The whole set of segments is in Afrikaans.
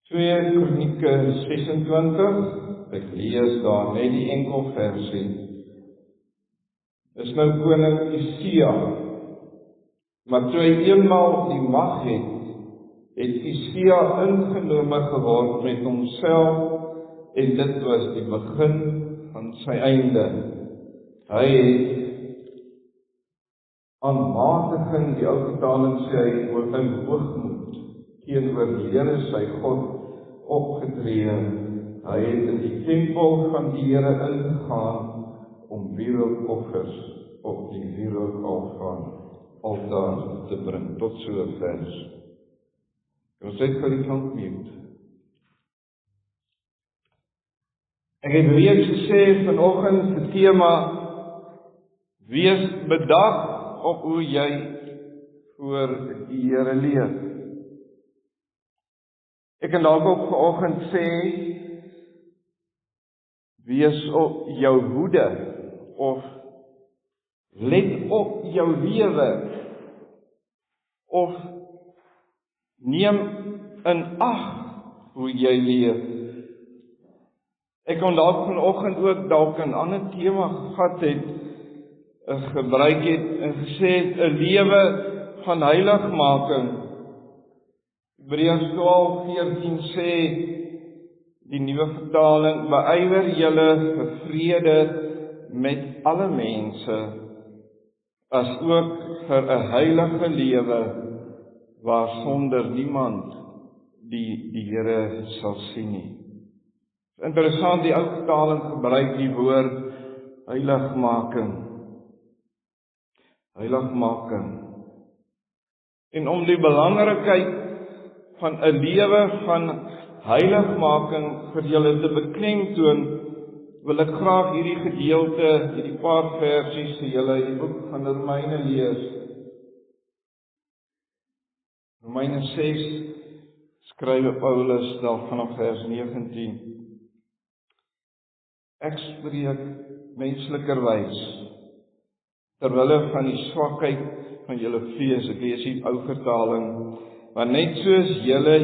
2 Kronieke 26, ek lees daar net die enkel versie. Is nou koning Usia, maar toe hy eenmaal die mag het Usia ingenome geword met homself, en dit was die begin van sy einde. Hy het aanmatiging, die ou vertaling sê hy oor in hoogmoed teenoor die Here sy God opgetree. Hy het in die tempel van die Here ingegaan om wierookoffers op die wierookaltaar te bring. Tot so vers. Ons het vir die klank mute. Ek het reeds gesê vanoggend se tema, wees bedag op hoe jy voor die Here leef. Ek kan dalk ook vanoggend sê, wees op jou hoede, of let op jou lewe, of neem in ag hoe jy leef. Ek kon dalk vanoggend ook dalk 'n ander tema gehad het, gebruik het en gesê het, 'n lewe van heiligmaking. Hebreërs 12:14 sê, die nuwe vertaling, beywer julle vir vrede met alle mense, as ook vir 'n heilige lewe, waarsonder niemand die Here sal sien nie. Interessant, die ou vertaling gebruik die woord heiligmaking. Heiligmaking. En om die belangrikheid van 'n lewe van heiligmaking vir julle te beklemtoon, wil ek graag hierdie gedeelte, hierdie paar versies vir julle uit die boek van Romeine lees. Romeine 6 skryf Paulus daar vanaf vers 19. Ek spreek menslikerwys, terwille van die swakheid van julle vlees, ek lees die ou vertaling, want net soos julle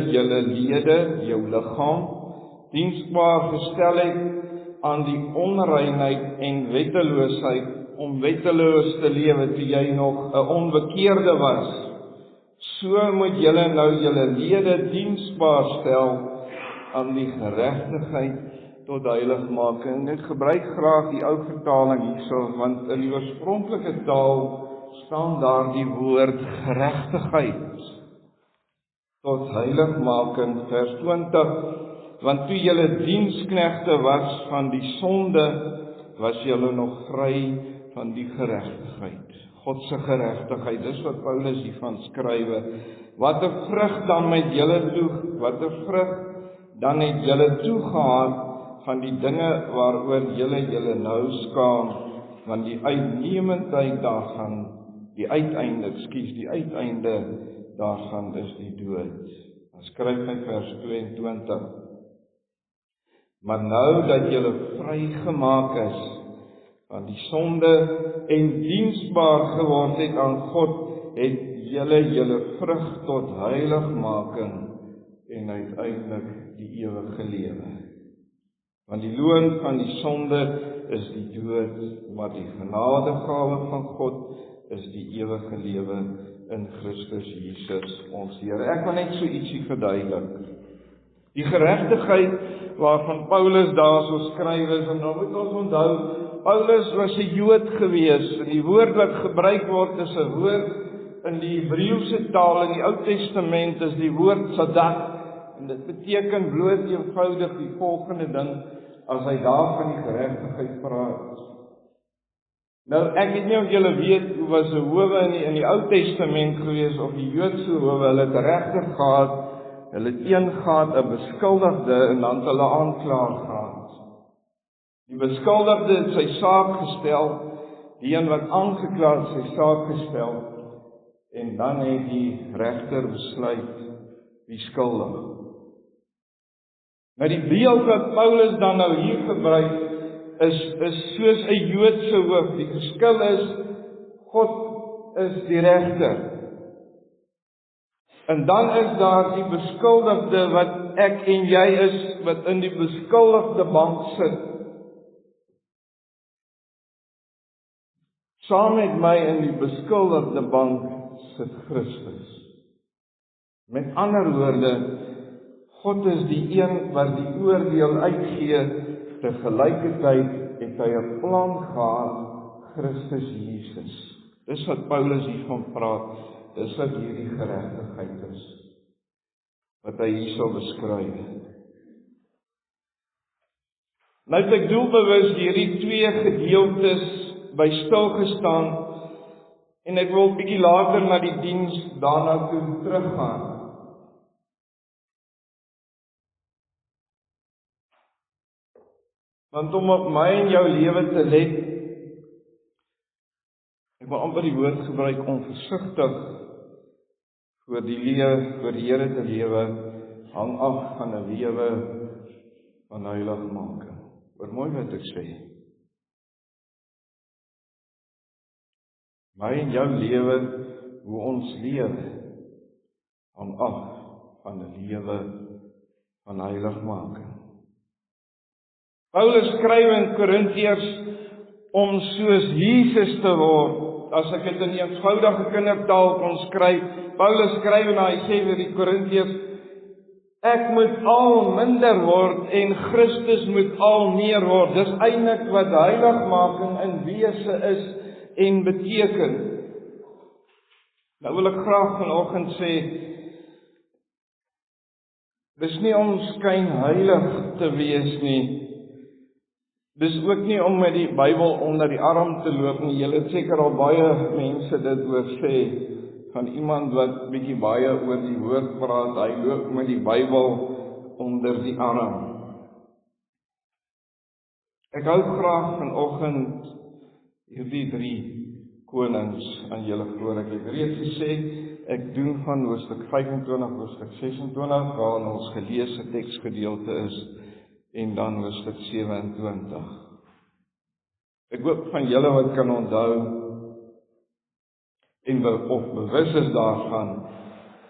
lede, jou liggaam, diensbaar gestel het aan die onreinheid en wetteloosheid, om wetteloos te lewe toe jy nog 'n onbekeerde was, so moet julle nou julle lede diensbaar stel aan die geregtigheid tot heiligmaking. Ek gebruik graag die ou vertaling hierso, want in die oorspronklike taal staan daar die woord geregtigheid tot heiligmaking, vers 20, want toe julle diensknegte was van die sonde, was julle nog vry van die geregtigheid. God se geregtigheid, dis wat Paulus hiervan skrywe. Watter vrug dan het julle toegehad van die dinge waaroor julle nou skaam, want die uitnemendheid daarvan, die uiteinde daarvan is die dood. Dan skryf hy vers 22. Maar nou dat julle vrygemaak is van die sonde en diensbaar geword het aan God, het julle vrug tot heiligmaking en uiteindelik die ewige lewe. Want die loon van die sonde is die dood, maar die genadegawe van God is die ewige lewe in Christus Jesus ons Here. Ek wil net so ietsie verduidelik. Die geregtigheid waarvan Paulus daarso skryf is, en nou moet ons onthou, Paulus was 'n Jood gewees, en die woord wat gebruik word is 'n woord in die Hebreëse taal in die Ou Testament is die woord sadak, en dit beteken bloot eenvoudig die volgende ding, as hy daar van die geregtigheid praat. Nou, ek weet nie of julle weet, hoe was 'n howe in die Ou Testament gewees, of die Joodse howe, hulle het regter gehad, hulle het een gehad, 'n beskuldigde, en dan het hulle aanklaer gehad. Die beskuldigde het sy saak gestel, die een wat aangekla het sy saak gestel, en dan het die regter besluit wie skuldig. Nou die beeld wat Paulus dan nou hier gebruik, is soos 'n Joodse hoof. Die verskil is, God is die regter. En dan is daar die beskuldigde wat ek en jy is, wat in die beskuldigde bank sit. Saam met my in die beskuldigde bank sit Christus. Met ander woorde, God is die een wat die oordeel uitgee, tegelijkertijd het hy 'n plan gehad, Christus Jesus. Dis wat Paulus hiervan praat, dis wat hierdie geregtigheid is, wat hy hier sal beskryf. Nou het ek doelbewus hierdie twee gedeeltes by stilgestaan, en ek wil bietjie later na die diens daarna toe teruggaan. Want om op my en jou lewe te let, ek wil amper die woord gebruik, onversigtig voor die Here te lewe, hang af van 'n lewe van heiligmaking. Hoor mooi wat ek sê. My en jou lewe, hoe ons lewe, hang af van 'n lewe van heiligmaking. Paulus skryf in Korintiërs om soos Jesus te word. As ek dit in eenvoudige kindertaal kon skryf, Paulus skryf en hy sê vir die Korintiërs, ek moet al minder word en Christus moet al meer word. Dis eintlik wat heiligmaking in wese is en beteken. Nou wil ek graag vanoggend sê, dis nie om skynheilig te wees nie. Dis ook nie om met die Bybel onder die arm te loop nie. Julle het seker al baie mense dit hoor sê, van iemand wat bietjie baie oor die woord praat, hy loop met die Bybel onder die arm. Ek hou graag vanoggend hierdie 3 konings aan julle voor. Ek het reeds gesê, ek doen van hoofstuk 25, hoofstuk 26, waarin ons geleesde teksgedeelte is, en dan hoofstuk 27. Ek hoop van julle wat kan onthou, en of bewus is daarvan,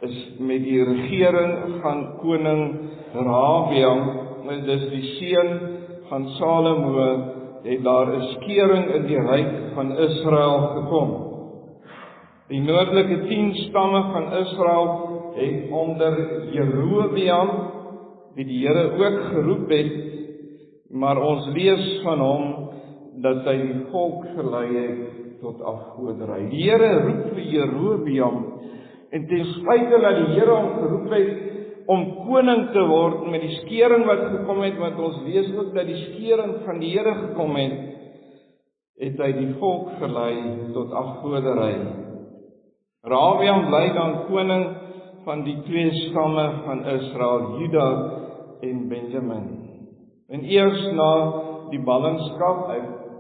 is met die regering van koning Rehabeam, dis die seun van Salomo, het daar 'n skeuring in die ryk van Israel gekom. Die noordelike 10 stamme van Israel het onder Jerobeam, wie die Here ook geroep het, maar ons lees van hom, dat hy die volk gelei het tot afgoderry. Die Here roep vir Jerobeam, en ten spyte dat die Here hom geroep het om koning te word, met die skeuring wat gekom het, want ons lees ook dat die skeuring van die Here gekom het hy die volk gelei tot afgoderry. Rehabeam bly dan koning van die 2 stamme van Israel, Juda en Benjamin. En eers na die ballingskap,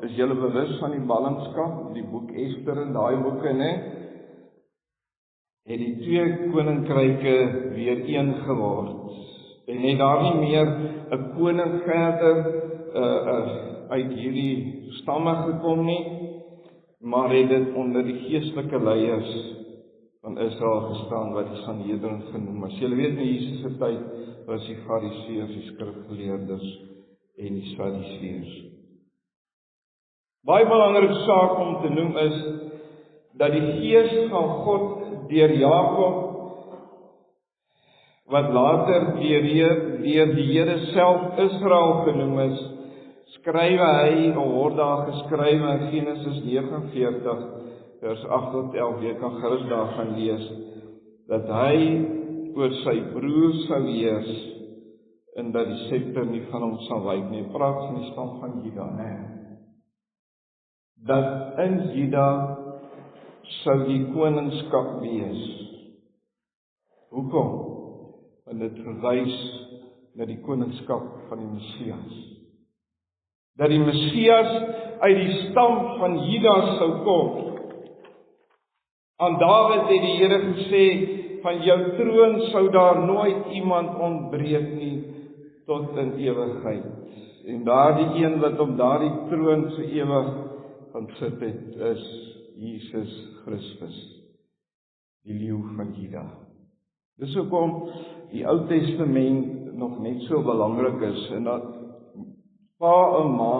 is julle bewus van die ballingskap, die boek Ester en daai boeke, het die 2 koninkryke weer een geword. En het daar nie meer 'n koning verder uit hierdie stamme gekom nie, maar het dit onder die geestelike leiers van Israel gestaan, wat die Sanhedrin genoem is. Julle weet in Jesus se tyd was die Fariseërs, die skrifgeleerdes en die Sadduseërs. Baie belangrike saak om te noem is, dat die Gees van God deur Jakob, wat later deur die Here self Israel genoem is, skryf hy, of word daar geskryf in Genesis 49, vers 8 tot 11, jy kan gerus daarvan lees, dat hy oor sy broer sou heers, en dat die scepter nie van hom sal wyk nie. Praat van die stam van Juda, dat in Juda sou die koningskap wees. Hoekom? Want dit verwys na die koningskap van die Messias. Dat die Messias uit die stam van Juda sou kom. Aan Dawid het die Here gesê, van jou troon sou daar nooit iemand ontbreek nie, tot in ewigheid. En daardie een wat op daardie troon vir ewig gaan sit het, is Jesus Christus, die leeu van Juda. Dis hoekom die Ou Testament nog net so belangrik is, en dat pa en ma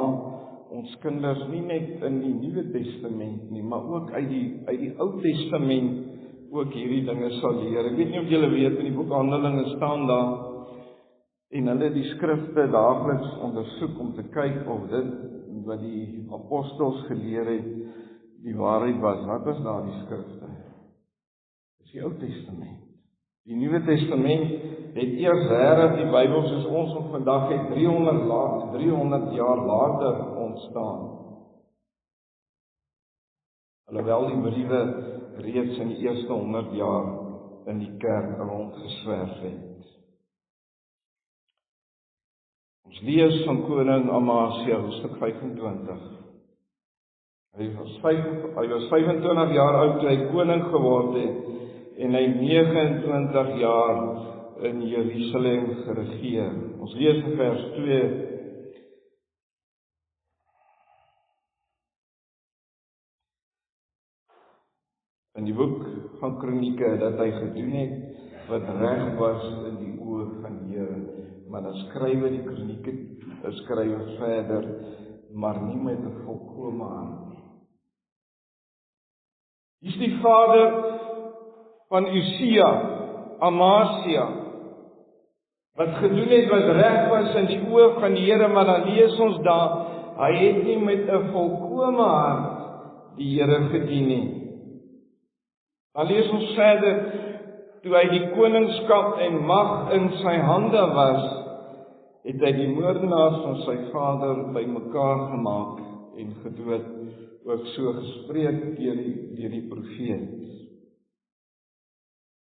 ons kinders nie net in die Nuwe Testament nie, maar ook uit die Ou Testament ook hierdie dinge sal leer. Ek weet nie of julle weet, in die boek Handelinge staan daar, en hulle die skrifte daagliks ondersoek om te kyk of dit wat die apostels geleer het, die waarheid was. Wat was daar die skrifte? Dis die Ou Testament. Die Nuwe Testament het eers regtig die Bybel soos ons hom vandag het 300 jaar later ontstaan. Alhoewel die briewe reeds in die eerste 100 jaar in die kerk rondgeswerf het. Ons lees van koning Amasia, hoofstuk 25. Hy was 25 jaar oud toe hy koning geword het, en hy 29 jaar in Jerusalem geregeer. Ons lees in vers 2. In die boek van Kronieke, dat hy gedoen het wat reg was in die oë van die Here. Maar dan skrywe die Kronieke, skrywe verder, maar nie met 'n volkome hand nie. Dis die vader van Usia, Amasia, wat gedoen het wat reg was in die oë van die Here, maar dan lees ons daar, hy het nie met 'n volkome hart die Here gedien nie. Dan lees ons verder, toe hy die koningskap en mag in sy hande was, het hy die moordenaars van sy vader bymekaar gemaak en gedood, ook so gespreek deur die profeet.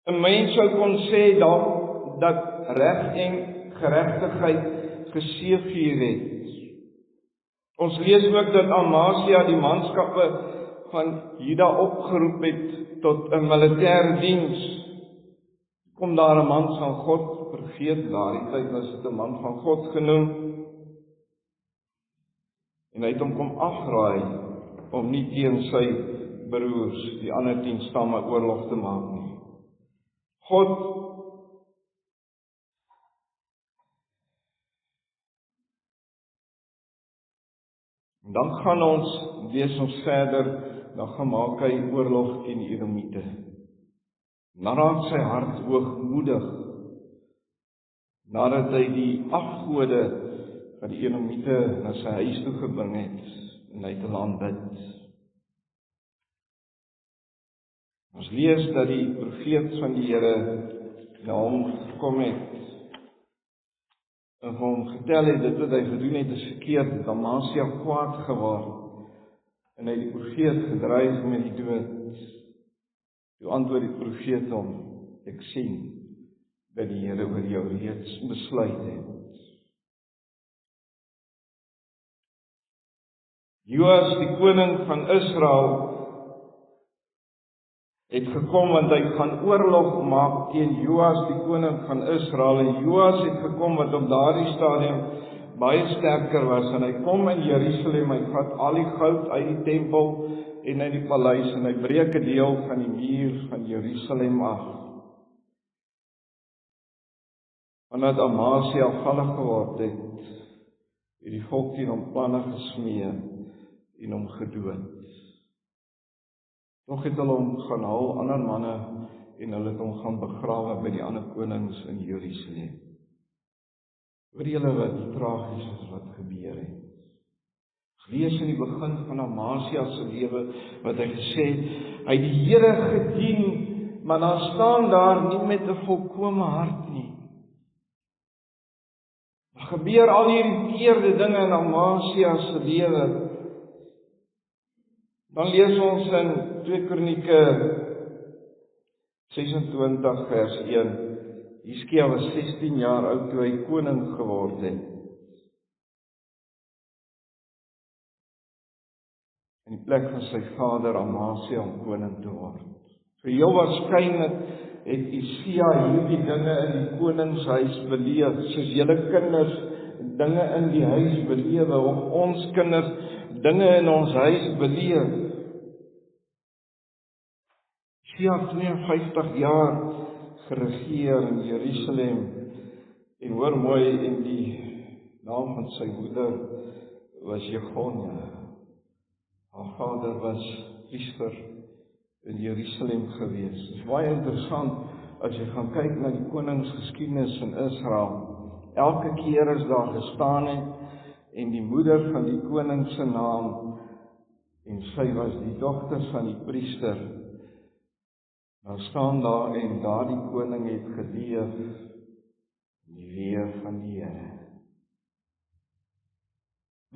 'n Mens sou kon sê dat reg en geregtigheid geseëvier het. Ons lees ook dat Amasia die manskappe van Juda opgeroep het tot 'n militêre diens. Kom daar 'n man van God, profeet, daardie tyd was dit 'n man van God genoem, en hy het hom kom afraai om nie teen sy broers, die ander 10 stamme, oorlog te maak nie. Dan gaan ons, lees ons verder, dan gemaak hy oorlog teen die Edomiete. Dan raak sy hart hoogmoedig, nadat hy die afgode van die Edomiete na sy huis toe gebring het, en hy het hulle aanbid. Ons lees dat die profeet van die Here na hom gekom het, en vir hom getel het, dit wat hy gedoen het is verkeerd, het Amasia kwaad geword, en hy die profeet gedreig met die dood. Toe antwoord die profeet hom, ek sien dat die Here oor jou reeds besluit het. Joas, die koning van Israel, het gekom, want hy gaan oorlog maak teen Joas, die koning van Israel, en Joas het gekom, wat op daardie stadium baie sterker was, en hy kom in Jerusalem, hy vat al die goud uit die tempel, en in die paleis, en hy breek 'n deel van die muur van Jerusalem af. Wanneer Amasia afvallig geword het die volk teen hom planne gesmee en hom gedood. Nog het hulle hom gaan haal, ander manne, en hulle het hom gaan begrawe by die ander konings in Jerusalem. Hoor julle wat tragies is wat gebeur het? Lees in die begin van Amasia se lewe, wat hy gesê het, hy het die Here gedien, maar dan staan daar nie met 'n volkome hart nie. Daar gebeur al hierdie verkeerde dinge in Amasia se lewe. Dan lees ons in 2 Kronieke 26 vers 1, Hizkia was 16 jaar oud toe hy koning geword het. In die plek van sy vader Amasia om koning te word. So heel waarskynlik het Hizkia hierdie dinge in die koningshuis beleef, soos julle kinders dinge in die huis belewe, of ons kinders dinge in ons huis beleef. Hizkia 52 jaar geregeer in Jerusalem, en hoor mooi, en die naam van sy moeder was Jegonia. Haar vader was priester in Jerusalem gewees. Dit is baie interessant, as jy gaan kyk na die koningsgeskiedenis in Israel. Elke keer as daar gestaan het, en die moeder van die koning se naam, en sy was die dogter van die priester, dan staan daar, en daardie koning het geleef in die weë van die Here.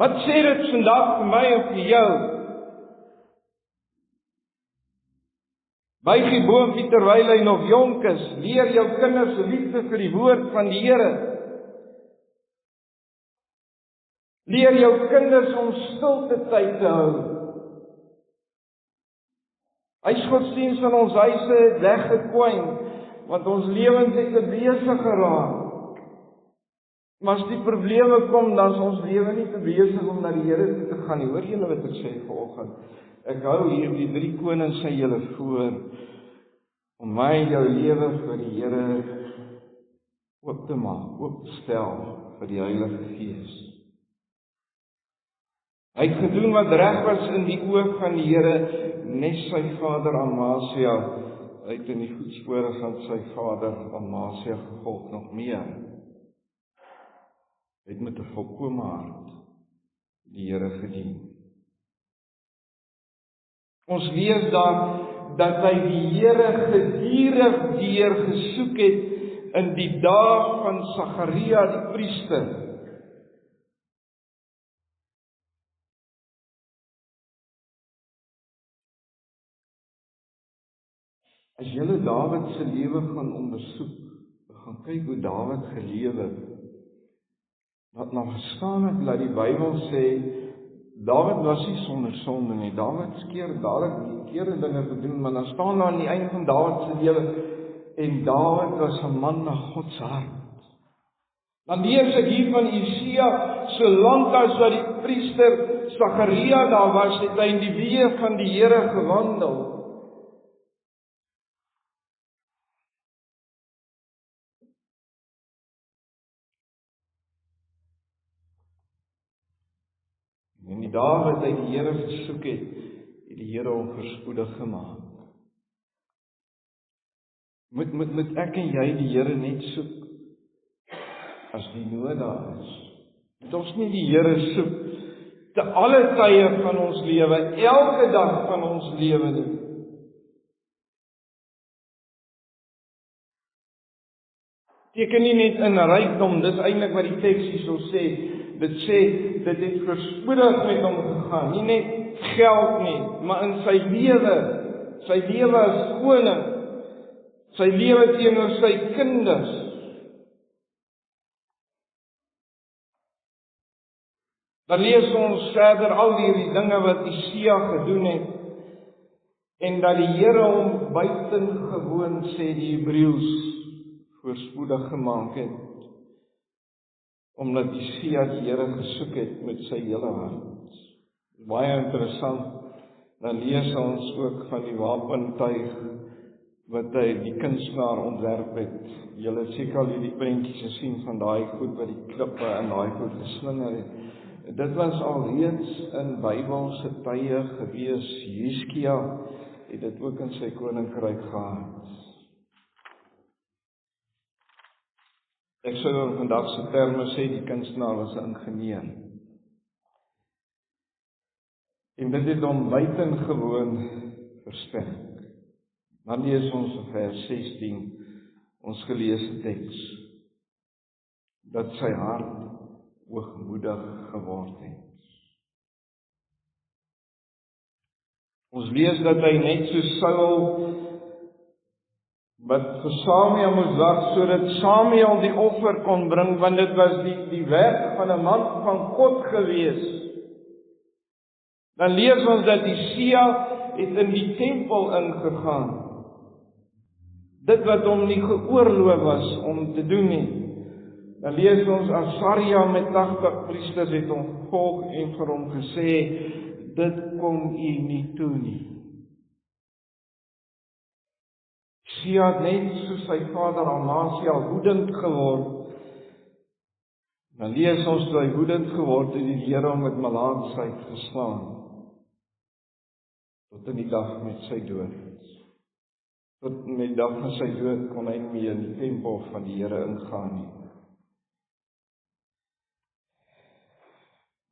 Wat sê dit vandag vir my en vir jou? Buig die boompie terwyl hy nog jonk is, leer jou kinders se liefde vir die woord van die Here. Leer jou kinders om stilte tyd te hou. Huisgodsdienst in ons huise het weggekwyn, want ons lewens het te besig geraak. Maar as die probleme kom, dan is ons lewe nie te besig om na die Here toe te gaan nie. Hoor julle wat ek sê vanoggend? Ek hou hier die 3 konings aan julle voor, om my en jou lewe vir die Here oop te maak, oop te stel vir die Heilige Gees. Hy het gedoen wat reg was in die oë van die Here, net sy vader Amasia, hy het in die voetspore van sy vader Amasia gevolg, nog meer. Hy het met 'n volkome hart die Here gedien. Ons lees daar dat hy die Here gedurig deur gesoek het in die dae van Sagaria die priester. As julle Dawid se lewe gaan ondersoek, gaan kyk hoe Dawid gelewe het, wat nou gestaan het, dat die Bybel sê, Dawid was nie sonder sonde nie. Dawid skeer dadelik die verkeerde dinge gedoen, maar dan staan daar aan die einde van Dawid se lewe, en Dawid was 'n man na God se hart. Dan lees ek hier van Usia, solank as wat die priester Sagaria daar was, het hy in die weë van die Here gewandel. En die dae wat hy die Here versoek het die Here hom voorspoedig gemaak. Moet ek en jy die Here net soek as die nood daar is. Moet ons nie die Here soek te alle tye van ons lewe, elke dag van ons lewe nie. Teken nie net in rykdom, dis eintlik wat die teks hierso sê. Dit sê, dit het voorspoedig met hom gegaan, nie net geld nie, maar in sy lewe as koning, sy lewe teenoor sy kinders. Dan lees ons verder al hierdie dinge wat Usia gedoen het, en dat die Here hom buitengewoon, sê die Hebreëus, voorspoedig gemaak het, omdat Usia die Here gesoek het met sy hele hart. Baie interessant, dan lees ons ook van die wapentuig wat hy die kunstenaar ontwerp het. Julle het seker al hierdie prentjies gesien van daai goed wat die klippe in daai goed geslinger het. Dit was alreeds in Bybelse tye gewees. Hizkia het dit ook in sy koninkryk gehad. Ek sou in vandag se terme sê die kunstenaar was 'n ingenieur. En dit het hom buitengewoon versterk. Dan lees ons in vers 16 ons geleesde teks dat sy hart hoogmoedig geword het. Ons lees dat hy net so Saul wat vir Samuel moes wag, sodat Samuel die offer kon bring, want dit was die werk van 'n man van God gewees. Dan lees ons dat Usia het in die tempel ingegaan. Dit wat hom nie geoorloof was om te doen nie. Dan lees ons Asaria met 80 priesters het hom gevolg en vir hom gesê, dit kom u nie toe nie. Sia het net soos sy vader Amasia woedend geword. Dan lees ons toe hy woedend geword het, die Here hom met melaatsheid geslaan. Tot in die dag met sy dood. Tot in die dag van sy dood kon hy nie meer in die tempel van die Here ingaan nie.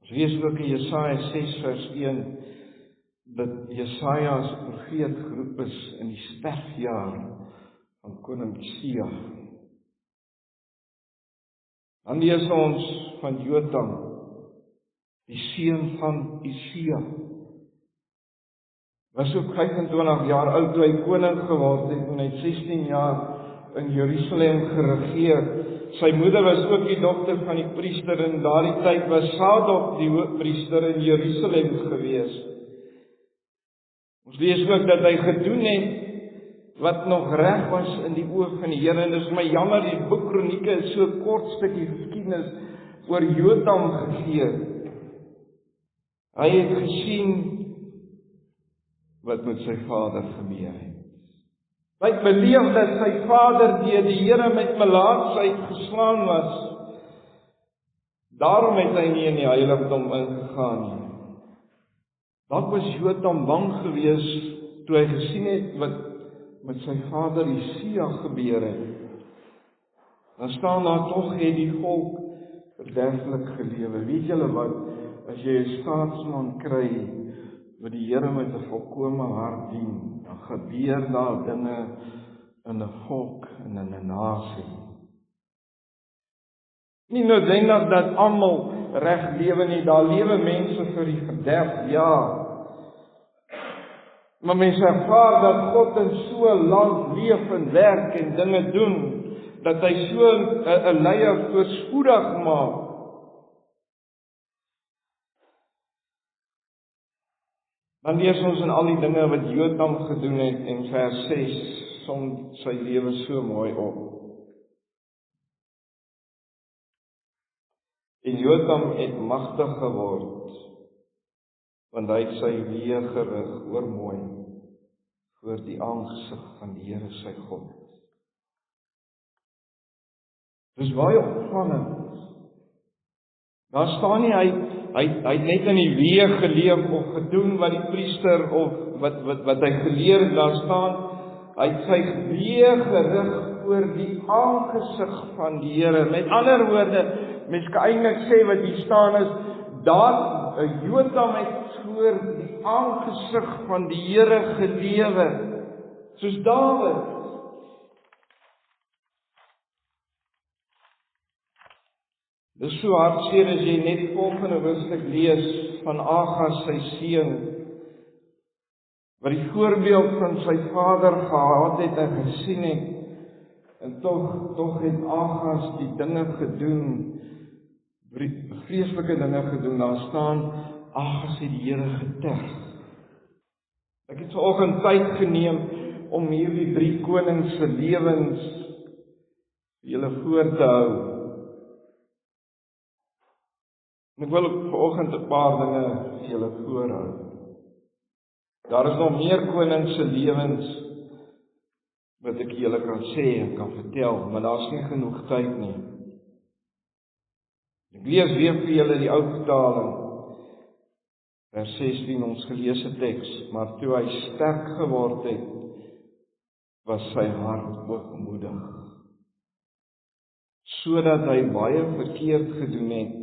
Ons lees ook in Jesaja 6 vers 1, dat Jesaja as profeet geroep is in die sterfjaar van koning Sia. Dan lees ons van Jotam, die seun van Usia. Was ook 25 jaar oud toe hy koning geword het en hy 16 jaar in Jerusalem geregeer. Sy moeder was ook die dogter van die priester en daardie tyd was Sadok die hoofpriester in Jerusalem gewees. Ons lees ook dat hy gedoen het wat nog reg was in die oë van die Here. En dis my jammer, die boek Kronieke is so 'n kort stukkie geskiedenis oor Jotam gegee. Hy het gesien wat met sy vader gebeur het. Hy het beleef dat sy vader deur die Here met melaatsheid geslaan was. Daarom het hy nie in die heiligdom ingegaan nie. Dalk was Jotam bang geweest toe hy gesien het wat met sy vader Usia gebeur het. Dan staan daar tog het die volk verderflik gelewe. Weet julle wat, as jy 'n staatsman kry wat die Here met 'n volkome hart dien, dan gebeur daar dinge in 'n volk en in 'n nasie. Nie noodwendig dat almal reg lewe nie, daar lewe mense vir die verderf, ja. Maar mense ervaar dat God in so 'n land leef en werk en dinge doen, dat hy so 'n leier voorspoedig maak. Dan lees ons in al die dinge wat Jotam gedoen het en vers 6 som sy lewe so mooi op. En Jotam het magtig geword, want hy het sy weë gerig oormooi voor die aangesig van die Here sy God. Dis baie opvallend. Daar staan nie hy het net in die weë geleef of gedoen wat die priester of wat hy geleer het. Daar staan hy het sy weë gerig voor die aangesig van die Here. Met ander woorde, mens kan eintlik sê wat hier staan is, dat Jotam het voor die aangesig van die Here gelewe, soos Dawid. Dis so hartseer as jy net die volgende hoofstuk lees van Agas sy seun, wat die voorbeeld van sy vader gehad het en gesien het, en tog het Agas die dinge gedoen, vreeslike dinge gedoen. Daar staan, Agas het die Here geterg. Ek het vanoggend tyd geneem om hierdie 3 konings se lewens vir julle voor te hou. En ek wil ook vanoggend 'n paar dinge vir julle voorhou. Daar is nog meer konings se lewens wat ek julle kan sê en kan vertel, maar daar's nie genoeg tyd nie. Ek lees weer vir julle die ou vertaling. Vers 16, ons geleesde teks, maar toe hy sterk geword het, was sy hart hoogmoedig, sodat hy baie verkeerd gedoen het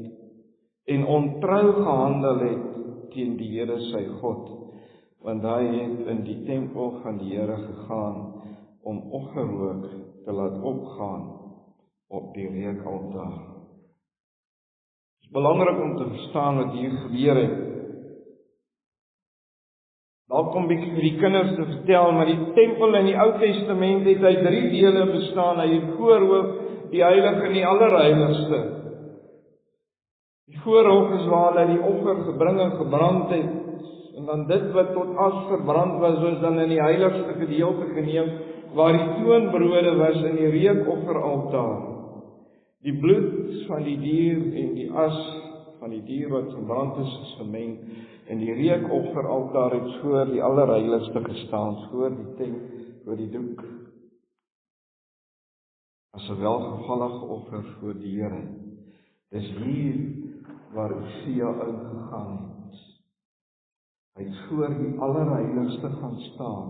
en ontrou gehandel het teen die Here sy God, want hy het in die tempel van die Here gegaan om offerrook te laat opgaan op die reukaltaar. Het is belangrik om te verstaan wat hier gebeur het. Dalk kom bietjie vir die kinders te vertel, maar die tempel in die Ou Testament het uit 3 dele bestaan. Hy het voorhoof, die heilige en die allerheiligste. Die voorhof is waar die offer gebring en gebrand het, en dan dit wat tot as verbrand was, is dan in die heiligste gedeelte geneem, waar die toonbrode was in die reukofferaltaar. Die bloed van die dier en die as van die dier wat verbrand is gemeng, en die reukofferaltaar het voor die allerheiligste gestaan, voor die tent, voor die doek as 'n welgevallige offer voor die Here. Dis hier waar Usia ingegaan het. Hy het voor die Allerheiligste gaan staan.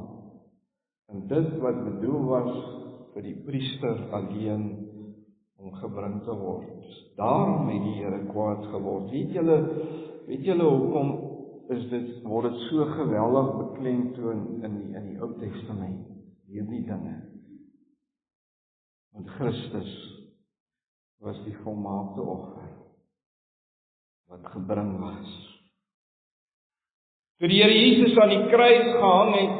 En dit wat bedoel was vir die priester alleen om gebring te word. Daarom het die Here kwaad geword. Weet julle hoekom word dit so geweldig beklemtoon in die Ou Testament, hierdie dinge? Want Christus was die volmaakte offer wat gebring was. Toe die Here Jesus aan die kruis gehang het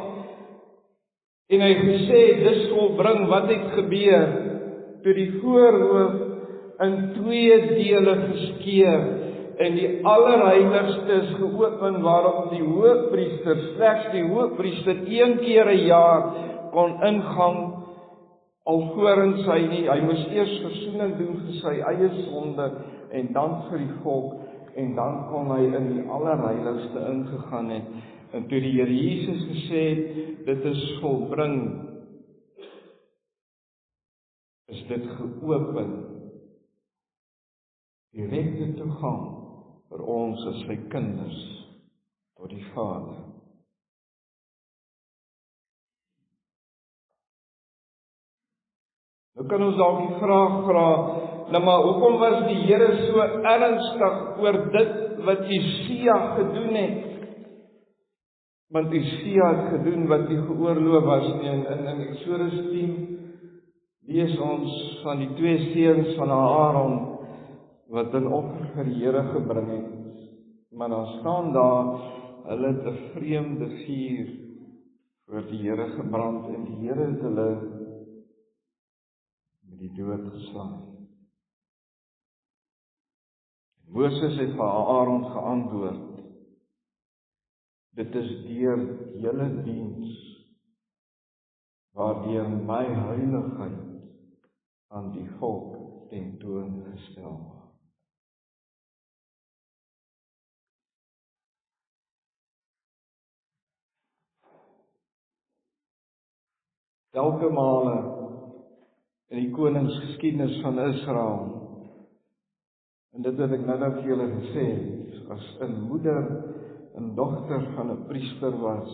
en hy gesê, dis volbring, wat het gebeur? Toe die voorhoof in 2 dele geskeur en die Allerheiligste is geopen, waarop die hoofpriester, slegs die hoofpriester 1 keer 'n jaar kon ingaan, alvorens hy moes eers versoening doen vir sy eie sonde en dan vir die volk, en dan kon hy in die Allerheiligste ingegaan het. En toe die Here Jesus gesê het, dit is volbring, is dit geopen, direkte toegang vir ons as sy kinders tot die Vader. Nou kan ons dalk die vraag vra, nou maar hoekom was die Here so ernstig oor dit wat Usia gedoen het? Want Usia het gedoen wat nie geoorloof was nie. In Eksodus 10 lees ons van die 2 seuns van Aaron wat 'n offer vir die Here gebring het. Maar dan staan daar, hulle het 'n vreemde vuur voor die Here gebrand en die Here het hulle met die dood geslaan. Moses het vir Aaron geantwoord, dit is deur julle diens waardeur my heiligheid aan die volk tentoongestel word. Telke male in die koningsgeskiedenis van Israel, en dit wat ek nou vir julle gesê het, as 'n moeder en dogter van 'n priester was,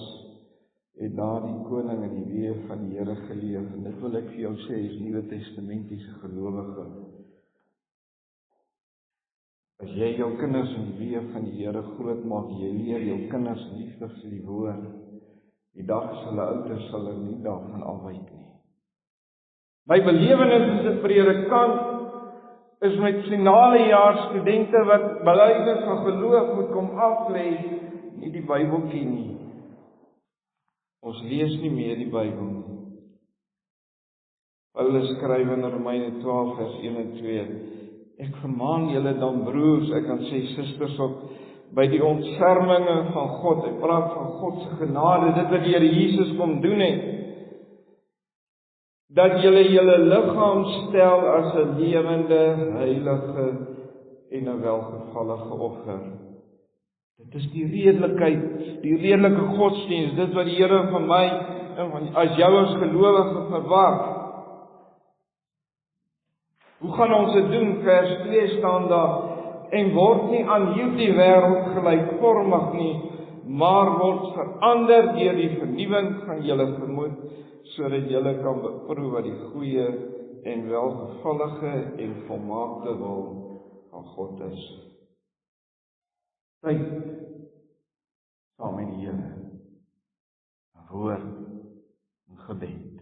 het daardie koning in die weë van die Here geleef. En dit wil ek vir jou sê, is Nuwe Testamentiese gelowige. As jy jou kinders in die weë van die Here grootmaak, jy leer jou kinders liefde vir die woord, die dag as hulle oud is, sal hulle nie daarvan afwyk nie. My belewenis as 'n predikant is met finale jaar studente wat belydenis van geloof moet kom aflê, nie die Bybel ken nie. Ons lees nie meer die Bybel nie. Paulus skryf in Romeine 12 vers 1 en 2, ek vermaan julle dan broers, ek kan sê susters ook, by die ontferminge van God, ek praat van God se genade, dit wat die Here Jesus kom doen het, dat julle julle liggaam stel as 'n lewende, heilige en 'n welgevallige offer. Dit is die redelike godsdienst, dit wat die Here van my en as jou as gelowige verwag. Hoe gaan ons dit doen? Vers 2 staan daar, en word nie aan hierdie wêreld gelykvormig nie, maar word verander deur die vernuwing van julle vermoed, sodat julle kan beproef wat die goeie en welgevallige en volmaakte wil van God is. Tyd saam met die Here, woord en gebed.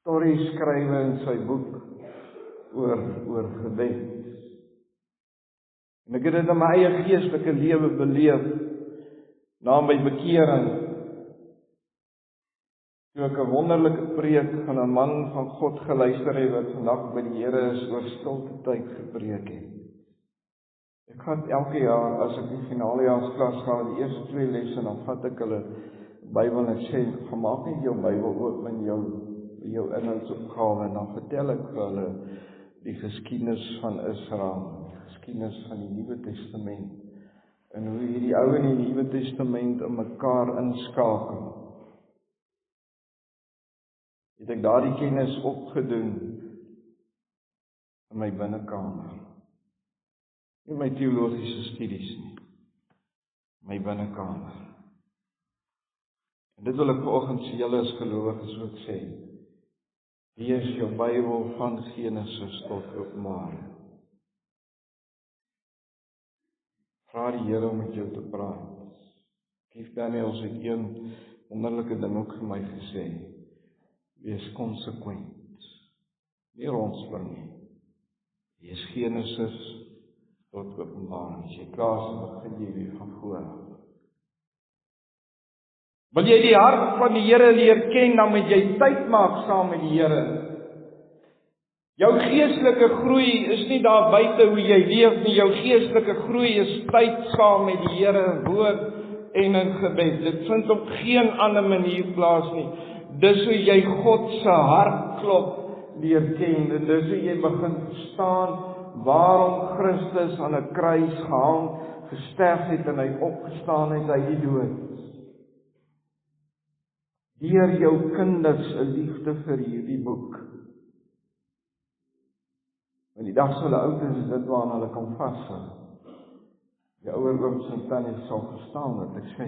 Storie skrywe in sy boek oor gebed. En ek het dit in my eie geestelike lewe beleef, na my bekering, toe ek 'n wonderlike preek van 'n man van God geluister het, wat vandag by die Here is, oor stilte tyd gepreek het. Ek vat elke jaar, as ek die finalejaasklas gaan, die eerste 2 lesse, dan vat ek hulle Bybel en sê, gemaak net jou Bybel oop in jou inhoudsopgawe, en dan vertel ek vir hulle die geskiedenis van Israel, die geskiedenis van die Nuwe Testament, en hoe hierdie Ou en die Nuwe Testament in mekaar inskakel. het ek daardie kennis opgedoen in my binnekamer. Nie my teologiese studies nie, my binnekamer. En dit wil ek vanoggend vir julle as gelowiges ook sê. Lees jou Bybel van Genesis tot Openbaring. Vra die Here om met jou te praat. Kief Daniels het een wonderlike ding ook vir my gesê. Wees konsekwent. Nie rondspring nie. Lees Genesis tot Openbaring. As jy klaar is, begin jy weer van voor af. Wil jy die hart van die Here leer ken, dan moet jy tyd maak saam met die Here. Jou geestelike groei is nie daar buite hoe jy leef nie. Jou geestelike groei is tyd saam met die Here in woord en in gebed. Dit vind op geen ander manier plaas nie. Dis hoe jy God se hartklop leer ken. Dis hoe jy begin verstaan waarom Christus aan 'n kruis gehang, gesterf het en hy opgestaan het uit die dood. Deur jou kinders 'n liefde vir hierdie boek. Want die dag sal hulle oud is dit waarna hulle kan vashou. Die ouer ooms en tannies sal verstaan wat ek sê.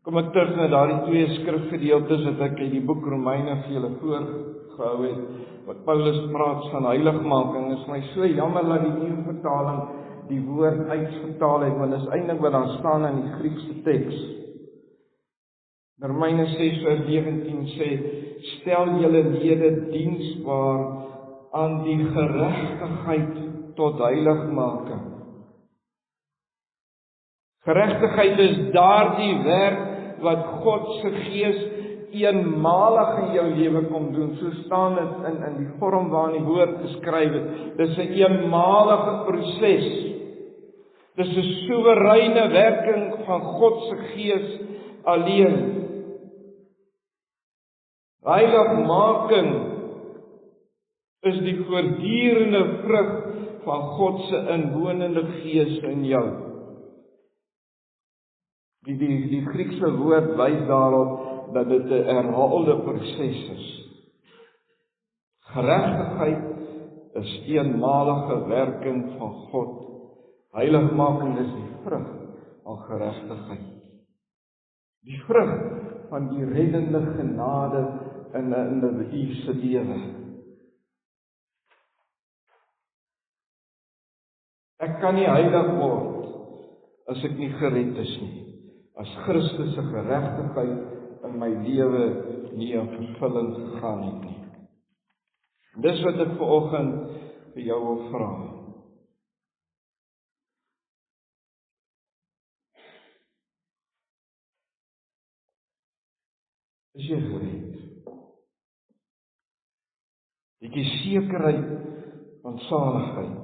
Kom ek terug na daardie twee skrifgedeeltes wat ek uit die boek Romeine vir julle voorgehou het, wat Paulus praat van heiligmaking. Is my so jammer dat die nuwe vertaling die woord uitvertaal het, want dit is eintlik wat daar staan in die Griekse teks. Romeine 6:19 sê, stel julle lede diensbaar aan die geregtigheid tot heiligmaking. Geregtigheid is daardie werk wat God se Gees eenmalig in jou lewe kom doen. So staan dit in die vorm waarin die woord geskryf het. Dis 'n eenmalige proses. Dis 'n soewereine werking van God se Gees alleen. Heiligmaking is die voortdurende vrug van God se inwonende Gees in jou. Die Griekse woord wys daarop dat dit 'n herhaalde proses is. Geregtigheid is eenmalige werking van God. Heiligmaking is die vrug van geregtigheid. Die vrug van die reddende genade in 'n individu se lewe. Ek kan nie heilig word as ek nie gered is nie. As Christus se geregtigheid in my lewe nie in vervulling gegaan het nie. Dis wat ek vanoggend vir jou wil vra. Is jy gered? Het jy sekerheid van saligheid?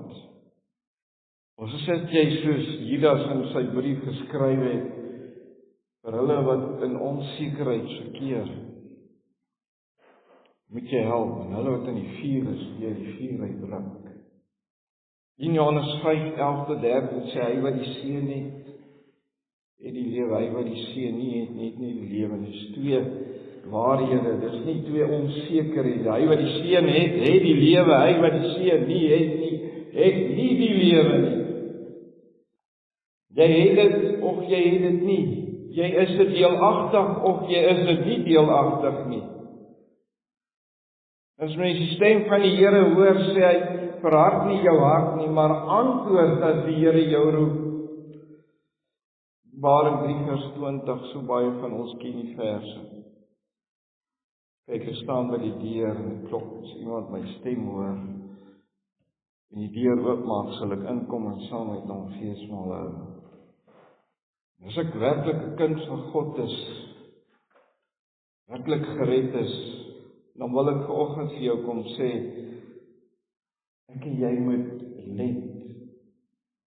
Ons sê jy soos Judas in sy brief geskryf het, vir hulle wat in onsekerheid verkeer, moet jy help, en hulle wat in die vuur is, deur die vuur uitdruk. In Johannes 5:11-13 sê hy wat die seun het die lewe, hy wat die seun nie het nie die lewe. Dis twee waarhede, dis nie twee onsekerhede. Hy wat die seun het die lewe, hy wat die seun nie het nie die lewe nie. Jy het dit of jy het dit nie. Jy is dit deelagtig of jy is dit nie deelagtig nie. As mens die stem van die Here hoor, sê hy, verhard nie jou hart nie, maar antwoord as die Here jou roep. Openbaring 3:20, so baie van ons ken die verse. Ek staan by die deur en ek klop, as iemand my stem hoor, en die deur oopmaak, sal ek inkom en saam met hom feesmaal hou. As ek werklik 'n kind van God is, werklik gered is, dan wil ek vanoggend vir jou kom sê, ek en jy moet let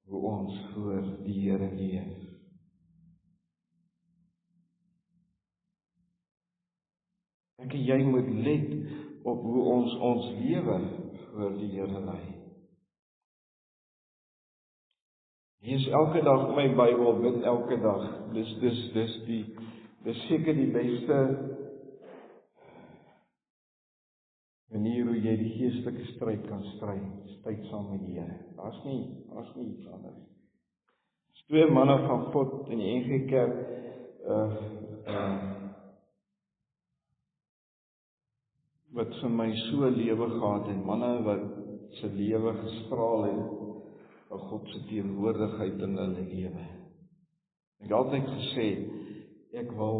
hoe ons voor die Here leef. Ek en jy moet let op hoe ons lewe voor die Here lei. Lees elke dag my Bybel, bid elke dag. Dis seker die beste manier hoe jy die geestelike stryd kan stry. Tyd saam met die Here. Daar's nie iets anders. Dis 2 manne van God in die NG Kerk wat vir my so lewe gehad het, manne wat se lewe gestraal het van God se teenwoordigheid in hulle lewe. Ek het altyd gesê, ek wil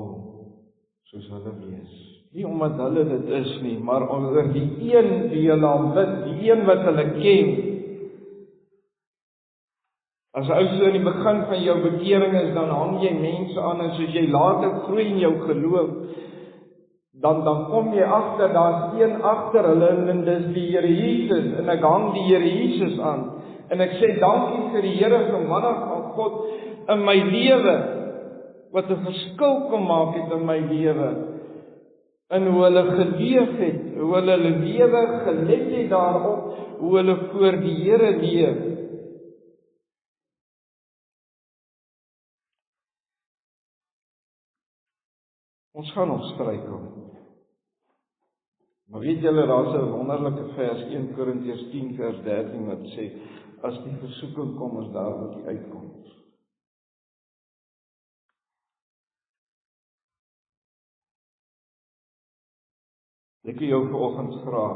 soos hulle wees. Nie omdat hulle dit is nie, maar oor die een wie hulle aanbid, die een wat hulle ken. As ou so in die begin van jou bekering is, dan hang jy mense aan, en soos jy later groei in jou geloof, dan kom jy agter, daar's een agter hulle, en dis die Here Jesus, en ek hang die Here Jesus aan, en ek sê dankie vir die Here van manne van God in my lewe, wat 'n verskil kom maak het in my lewe, en hoe hulle geleef het, hoe hulle lewe gelet het daarop, hoe hulle voor die Here leef. Ons gaan nog struikel. Maar weet julle, daar's 'n wonderlike vers, 1 Korintiërs 10 vers 13 wat sê, as die versoeking kom, is daar ook die uitkoms. Ek wil jou vanoggend vra,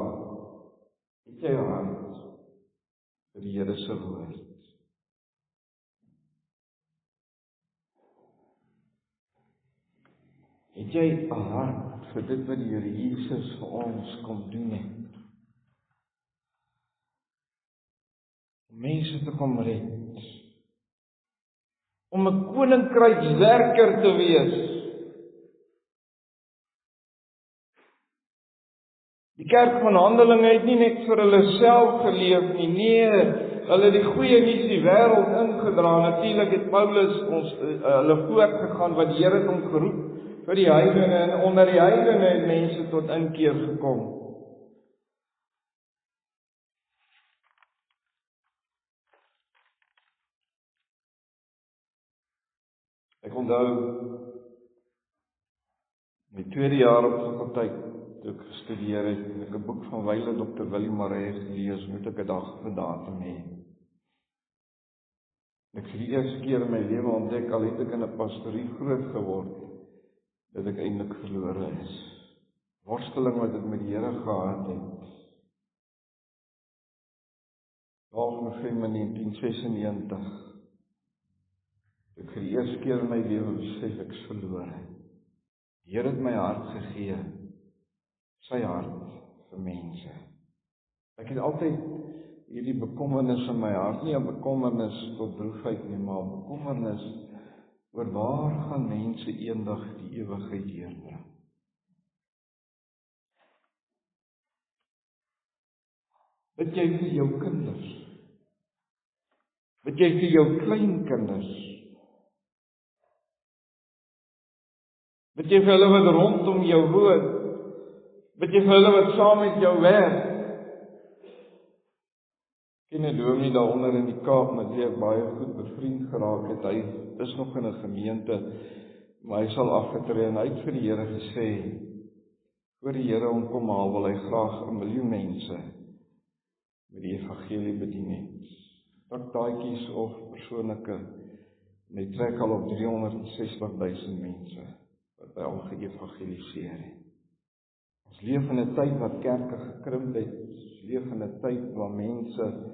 het jy 'n hart vir die Here se woord? Het jy 'n hart vir dit wat die Here Jesus vir ons kom doen het? Om mense te kom red. Om 'n koninkrykswerker te wees. Die kerk van Handelinge het nie net vir hulle self geleef nie, nee, hulle het die goeie nuus die wêreld ingedra. Natuurlik het Paulus hulle voortgegaan wat die Here het hom geroep vir die heidene, en onder die heidene het mense tot inkeer gekom. Ek onthou my 2de jaar op fakulteit, toe ek gestudeer het, en ek 'n boek van wyle Dr. Willie Marais gelees, moet ek 'n dag vir datum hê. Ek vir die eerste keer in my lewe ontdek, al het ek in 'n pastorie groot geword, dat ek eintlik verlore is. Worsteling wat ek met die Here gehad het. 12 November 1996. Ek vir die eerste keer in my lewe besef ek is verlore. Die Here het my hart gegee, sy hart vir mense. Ek het altyd hierdie bekommernis in my hart, nie 'n bekommernis tot droefheid nie, maar 'n bekommernis oor waar gaan mense eendag die ewigheid deurbring. Bid jy vir jou kinders? Bid jy vir jou kleinkinders? Bid jy vir hulle wat rondom jou woon? Bid jy vir hulle wat saam met jou werk? Ek ken 'n dominee daaronder in die Kaap met wie ek baie goed bevriend geraak het. Hy is nog in 'n gemeente, maar hy sal afgetree, en hy het vir die Here gesê, voor die Here hom kom haal, wil hy graag 1 miljoen mense met die evangelie bedien het. Praktaakies of persoonlike, en hy trek al op 360.000 mense wat hy al geëvangeliseer het. Ons leef in 'n tyd wat kerke gekrimp het. Ons leef in 'n tyd waar mense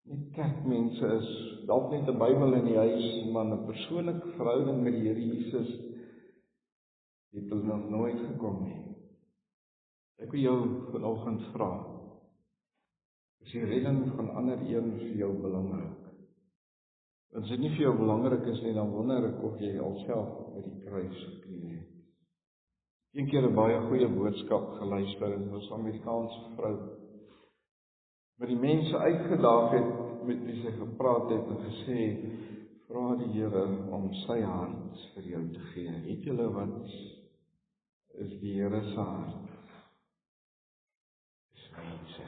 nie kerkmense is, dalk net 'n Bybel in die huis, maar 'n persoonlike verhouding met die Here Jesus het hulle nog nooit gekom nie. Ek wil jou vanoggend vra, is die redding van ander een vir jou belangrik? As dit nie vir jou belangrik is nie, dan wonder ek of jy alself by die kruis gekniel het. Een keer 'n baie goeie boodskap geluister, en dit was 'n Amerikaanse vrou, wat die mense uitgedaag het, met wie sy gepraat het, en gesê, vra die Here om sy hart vir jou te gee. Weet julle wat is die Here se hart? Dis mense,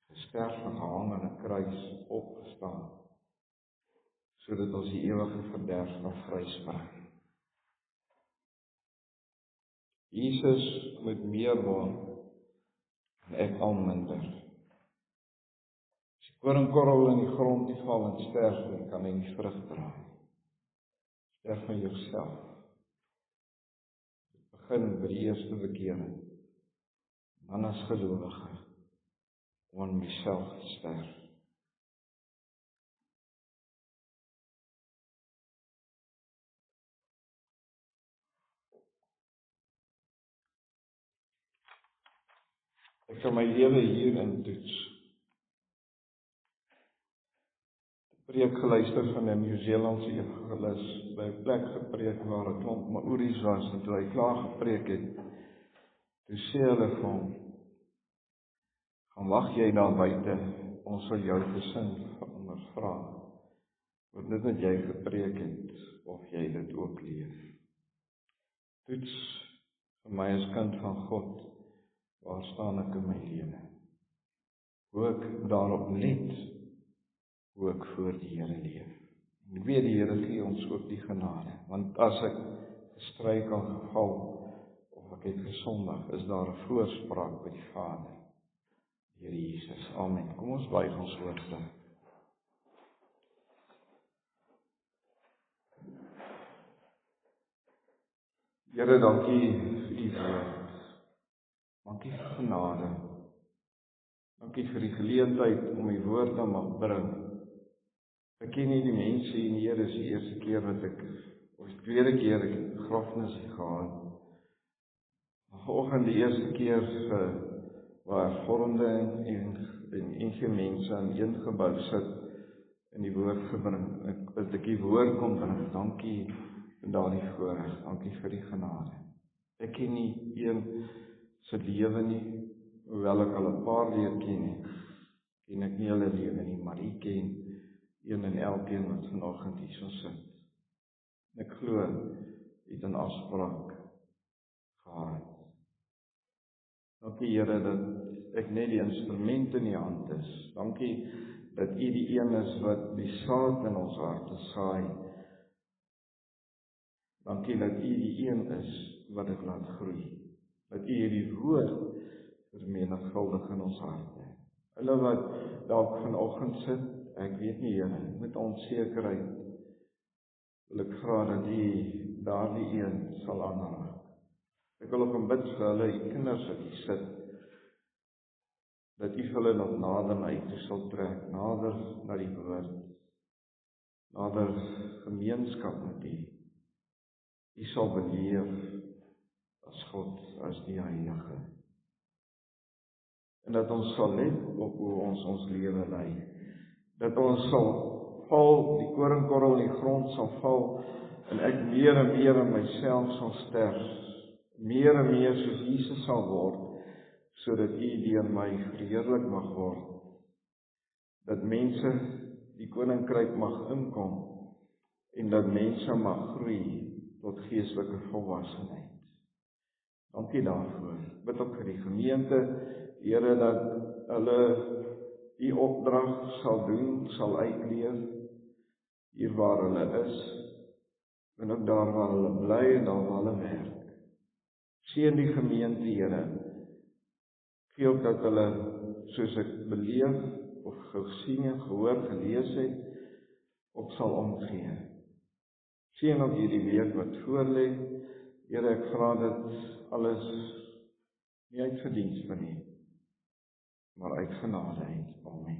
gesterf en gehang aan 'n kruis, opgestaan, sodat ons die ewige verderf kan vryspring. Jesus moet meer word, en ek al minder. As die koringkorrel in die grond nie val en sterf nie, kan hy nie vrug dra nie. Sterf van jouself. Begin by die eerste bekering. Dan as gelowige, om aan myself te sterf. Ek kan my lewe hierin toets. Preek geluister van 'n Nieu-Seelandse evangelis by 'n plek gepreek waar 'n klomp Maoris was, en toe hy klaar gepreek het, toe sê hulle vir hom, gaan wag jy daar buite, ons sal jou gesin ondervra, oor dit wat jy gepreek het, of jy dit ook leef. Toets vir my as kind van God, waar staan ek in my lewe? Hoe ek daarop let, hoe ek voor die Here leef. Ek weet die Here gee ons ook die genade, want as ek gestruikel geval, of ek het gesondig, is daar 'n voorspraak by die Vader, die Here Jesus. Amen. Kom ons buig ons hoofde. Here, dankie vir u woord. Dankie vir genade. Dankie vir die geleentheid om u woord te mag bring. Ek ken nie die mense hier, Here, is die eerste keer wat ek, of die tweede keer ek het begrafnis gehad. Vanoggend die eerste keer waar hervormde en NG mense in een gebou sit en die woord gebring. Ek die woord kom bring. Dankie vir daardie voorreg. Dankie vir die genade. Ek ken nie een se lewe nie, hoewel ek al 'n paar leer ken ek nie hulle lewe nie, maar u ken een en elkeen wat vanoggend hierso sit. Ek glo, u het 'n afspraak gehad. Dankie Here dat ek net die instrument in die hand is. Dankie dat u die een is wat die saad in ons harte saai. Dankie dat u die een is wat dit laat groei. Dat u hierdie woord vermenigvuldig in ons harte. Hulle wat dalk vanoggend sit, ek weet nie Here, met onsekerheid, wil ek vra dat u daardie een sal aanraak. Ek wil ook bid vir hulle, die kinders wat hier sit, dat u hulle nog nader na u toe sal trek, nader na die woord, nader gemeenskap met u. U sal beleef as God, as die Heilige. En dat ons sal let op hoe ons lewe lei. Dat ons sal val, die koringkorrel in die grond sal val, en ek meer en meer in myself sal sterf, meer en meer soos Jesus sal word, sodat u deur my verheerlik mag word. Dat mense die koninkryk mag inkom, en dat mense mag groei tot geestelike volwassenheid. Dankie daarvoor. Bid ook vir die gemeente, Here, dat hulle die opdrag sal doen, sal uitleef, hier waar hulle is, en ook daar waar hulle bly en daar waar hulle werk. Seën die gemeente, Here. Gee ook dat hulle, soos ek beleef, of gesien en gehoor, gelees het, ook sal omgee. Seën ook hierdie week wat voorlê. Here, ek vra dit alles nie uit verdienste nie, maar uit genade uit. Amen.